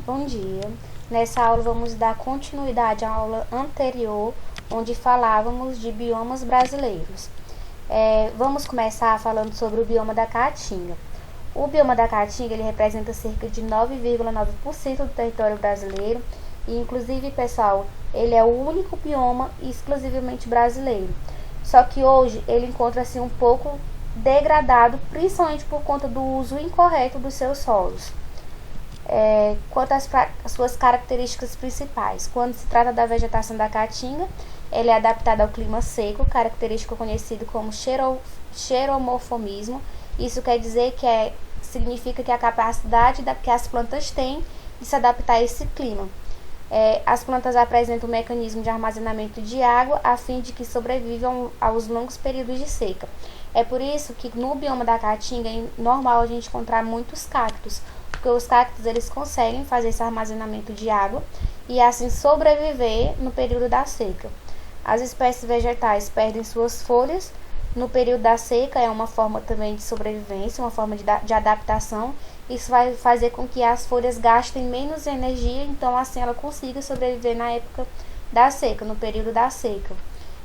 bom dia. Nessa aula vamos dar continuidade à aula anterior, onde falávamos de biomas brasileiros. Vamos começar falando sobre o bioma da Caatinga. O bioma da Caatinga ele representa cerca de 9,9% do território brasileiro e, inclusive, pessoal, ele é o único bioma exclusivamente brasileiro. Só que hoje ele encontra-se um pouco degradado, principalmente por conta do uso incorreto dos seus solos. Quanto às suas características principais, quando se trata da vegetação da Caatinga, ela é adaptada ao clima seco, característico conhecido como xeromorfismo. Isso quer dizer que significa que a capacidade que as plantas têm de se adaptar a esse clima. As plantas apresentam um mecanismo de armazenamento de água a fim de que sobrevivam aos longos períodos de seca. É por isso que no bioma da Caatinga é normal a gente encontrar muitos cactos, porque os cactos eles conseguem fazer esse armazenamento de água e assim sobreviver no período da seca. As espécies vegetais perdem suas folhas no período da seca, é uma forma também de sobrevivência, uma forma de adaptação. Isso vai fazer com que as folhas gastem menos energia, então assim ela consiga sobreviver na época da seca, no período da seca.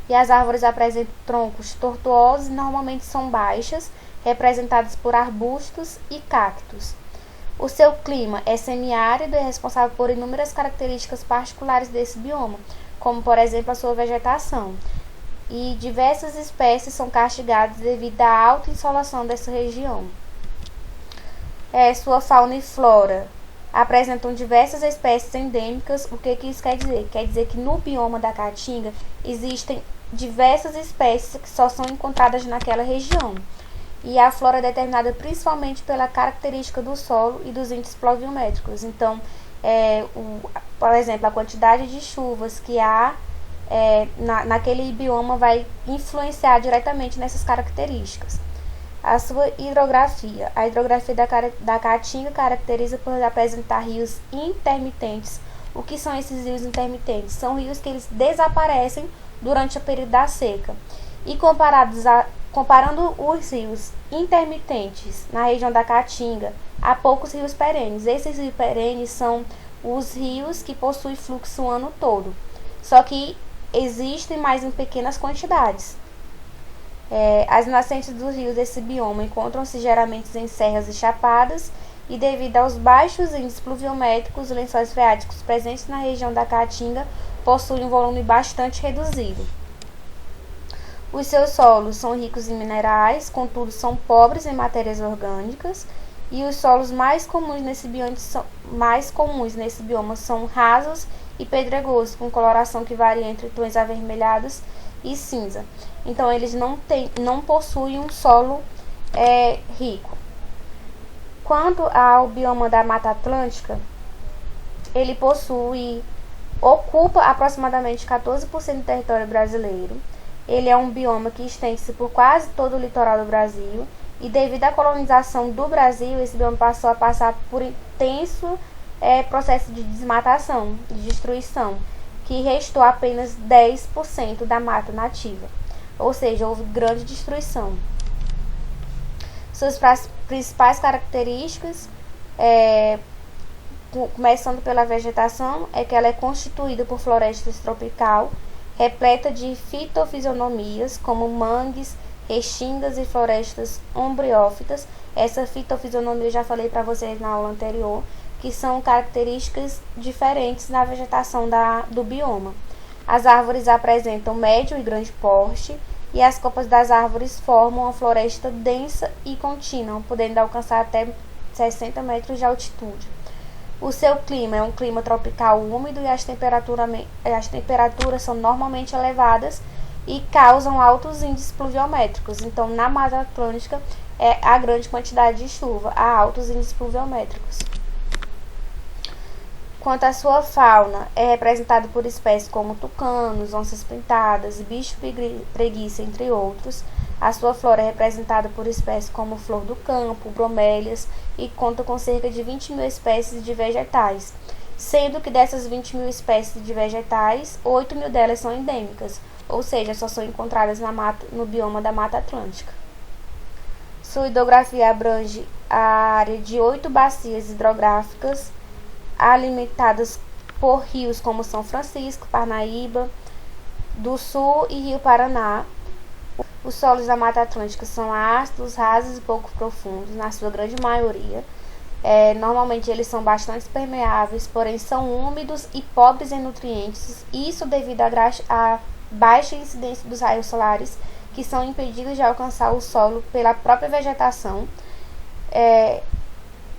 E as árvores apresentam troncos tortuosos e normalmente são baixas, representadas por arbustos e cactos. O seu clima é semiárido e é responsável por inúmeras características particulares desse bioma, como por exemplo a sua vegetação. E diversas espécies são castigadas devido à alta insolação dessa região. Sua fauna e flora apresentam diversas espécies endêmicas. O que isso quer dizer? Quer dizer que no bioma da Caatinga existem diversas espécies que só são encontradas naquela região. E a flora é determinada principalmente pela característica do solo e dos índices pluviométricos. Então, por exemplo, a quantidade de chuvas que há naquele bioma vai influenciar diretamente nessas características. A sua hidrografia. A hidrografia da Caatinga caracteriza por apresentar rios intermitentes. O que são esses rios intermitentes? São rios que eles desaparecem durante o período da seca. E comparando os rios intermitentes na região da Caatinga, há poucos rios perenes. Esses rios perenes são os rios que possuem fluxo o ano todo. Só que existem mais em pequenas quantidades. As nascentes dos rios desse bioma encontram-se geralmente em serras e chapadas, e devido aos baixos índices pluviométricos, os lençóis freáticos presentes na região da Caatinga possuem um volume bastante reduzido. Os seus solos são ricos em minerais, contudo são pobres em matérias orgânicas, e os solos mais comuns nesse bioma são rasos e pedregosos, com coloração que varia entre tons avermelhados e cinza. Então, eles não possuem um solo rico. Quanto ao bioma da Mata Atlântica, ele ocupa aproximadamente 14% do território brasileiro. Ele é um bioma que estende-se por quase todo o litoral do Brasil, e devido à colonização do Brasil, esse bioma passou a passar por intenso processo de desmatação, de destruição, que restou apenas 10% da mata nativa, ou seja, houve grande destruição. Suas principais características, começando pela vegetação, é que ela é constituída por florestas tropical, repleta de fitofisionomias, como mangues, restingas e florestas ombriófitas. Essa fitofisionomia eu já falei para vocês na aula anterior, que são características diferentes na vegetação do bioma. As árvores apresentam médio e grande porte, e as copas das árvores formam uma floresta densa e contínua, podendo alcançar até 60 metros de altitude. O seu clima é um clima tropical úmido, e as temperaturas são normalmente elevadas e causam altos índices pluviométricos. Então, na Mata Atlântica, há grande quantidade de chuva, há altos índices pluviométricos. Quanto à sua fauna, é representado por espécies como tucanos, onças pintadas, bicho preguiça, entre outros. A sua flora é representada por espécies como flor do campo, bromélias, e conta com cerca de 20 mil espécies de vegetais, sendo que dessas 20 mil espécies de vegetais, 8 mil delas são endêmicas, ou seja, só são encontradas no bioma da Mata Atlântica. Sua hidrografia abrange a área de 8 bacias hidrográficas alimentadas por rios como São Francisco, Parnaíba do Sul e Rio Paraná. Os solos da Mata Atlântica são ácidos, rasos e pouco profundos, na sua grande maioria. Normalmente eles são bastante permeáveis, porém são úmidos e pobres em nutrientes, isso devido à baixa incidência dos raios solares, que são impedidos de alcançar o solo pela própria vegetação.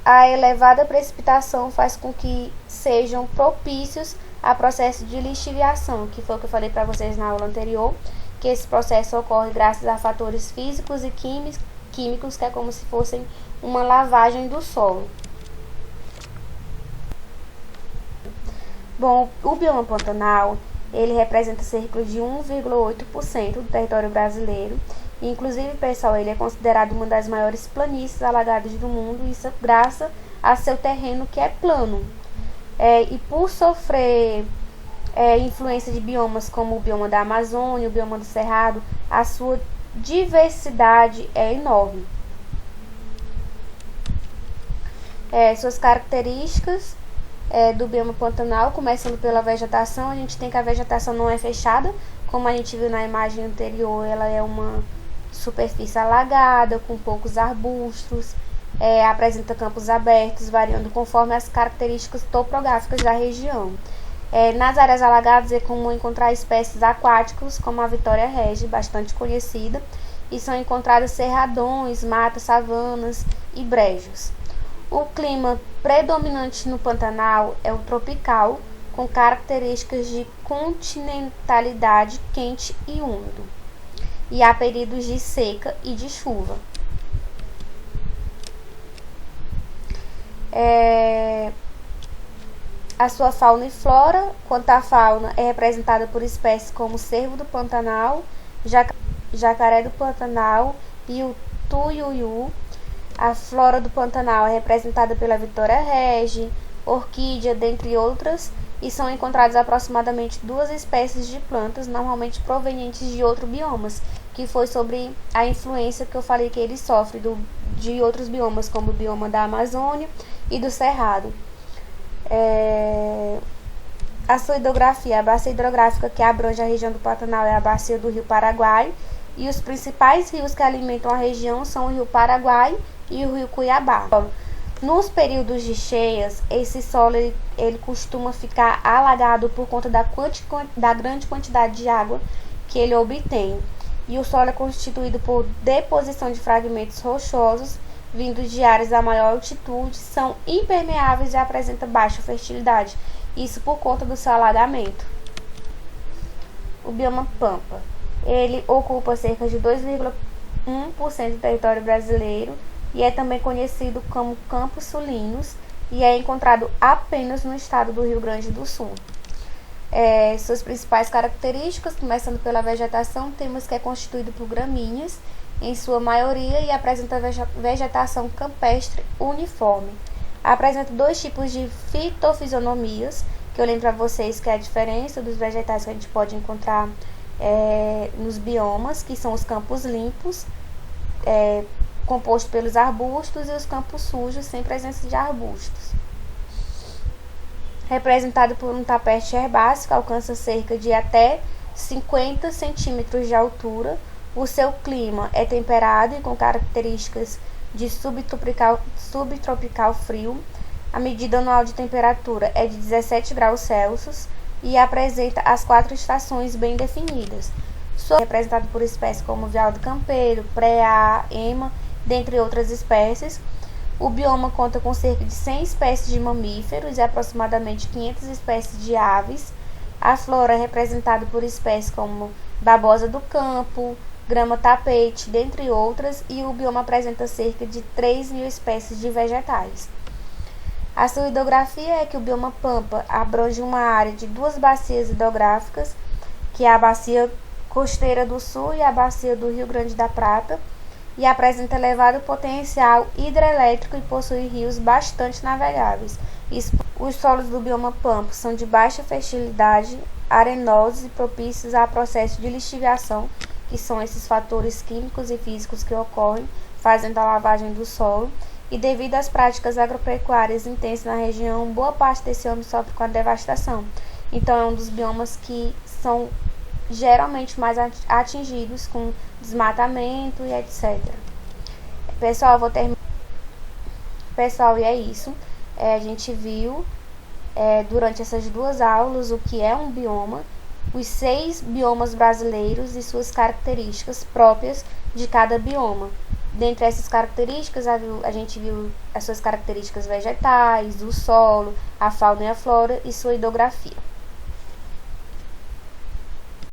A elevada precipitação faz com que sejam propícios a processo de lixiviação, que foi o que eu falei para vocês na aula anterior, que esse processo ocorre graças a fatores físicos e químicos, que é como se fossem uma lavagem do solo. Bom, o bioma pantanal, ele representa cerca de 1,8% do território brasileiro. Inclusive, pessoal, ele é considerado uma das maiores planícies alagadas do mundo, isso graças a seu terreno que é plano. E por sofrer influência de biomas como o bioma da Amazônia, o bioma do Cerrado, a sua diversidade é enorme. Suas características do bioma pantanal, começando pela vegetação, a gente tem que a vegetação não é fechada, como a gente viu na imagem anterior, ela é uma superfície alagada, com poucos arbustos, apresenta campos abertos, variando conforme as características topográficas da região. Nas áreas alagadas é comum encontrar espécies aquáticas, como a Vitória regia, bastante conhecida, e são encontrados cerradões, matas, savanas e brejos. O clima predominante no Pantanal é o tropical, com características de continentalidade quente e úmido, e há períodos de seca e de chuva. A sua fauna e flora, quanto à fauna, é representada por espécies como o cervo do Pantanal, jacaré do Pantanal e o tuiuiu. A flora do Pantanal é representada pela Vitória regia, orquídea, dentre outras, e são encontradas aproximadamente 2 espécies de plantas, normalmente provenientes de outros biomas, que foi sobre a influência que eu falei que ele sofre de outros biomas, como o bioma da Amazônia e do Cerrado. A sua hidrografia, a bacia hidrográfica que abrange a região do Pantanal é a bacia do Rio Paraguai, e os principais rios que alimentam a região são o Rio Paraguai e o Rio Cuiabá. Nos períodos de cheias, esse solo ele costuma ficar alagado por conta da grande quantidade de água que ele obtém. E o solo é constituído por deposição de fragmentos rochosos vindos de áreas a maior altitude, são impermeáveis e apresentam baixa fertilidade. Isso por conta do seu alagamento. O bioma Pampa. Ele ocupa cerca de 2,1% do território brasileiro e é também conhecido como Campos Sulinos e é encontrado apenas no estado do Rio Grande do Sul. Suas principais características, começando pela vegetação, temos que é constituído por gramíneas, em sua maioria, e apresenta vegetação campestre uniforme. Apresenta 2 tipos de fitofisionomias, que eu lembro para vocês que é a diferença dos vegetais que a gente pode encontrar nos biomas, que são os campos limpos, composto pelos arbustos, e os campos sujos, sem presença de arbustos. Representado por um tapete herbáceo que alcança cerca de até 50 centímetros de altura. O seu clima é temperado e com características de subtropical frio. A medida anual de temperatura é de 17 graus Celsius e apresenta as 4 estações bem definidas. É representado por espécies como veado campeiro, preá, ema, dentre outras espécies. O bioma conta com cerca de 100 espécies de mamíferos e aproximadamente 500 espécies de aves. A flora é representada por espécies como babosa do campo, grama-tapete, dentre outras, e o bioma apresenta cerca de 3.000 espécies de vegetais. A sua hidrografia é que o bioma Pampa abrange uma área de 2 bacias hidrográficas, que é a bacia costeira do Sul e a bacia do Rio Grande da Prata, e apresenta elevado potencial hidrelétrico e possui rios bastante navegáveis. Os solos do bioma Pampa são de baixa fertilidade, arenosos e propícios a processo de lixiviação, que são esses fatores químicos e físicos que ocorrem fazendo a lavagem do solo, e devido às práticas agropecuárias intensas na região, boa parte desse homem sofre com a devastação. Então é um dos biomas que são geralmente mais atingidos com desmatamento e etc. Pessoal, vou terminar. Pessoal, e é isso. A gente viu durante essas 2 aulas o que é um bioma, os 6 biomas brasileiros e suas características próprias de cada bioma. Dentre essas características, a gente viu as suas características vegetais, o solo, a fauna e a flora e sua hidrografia.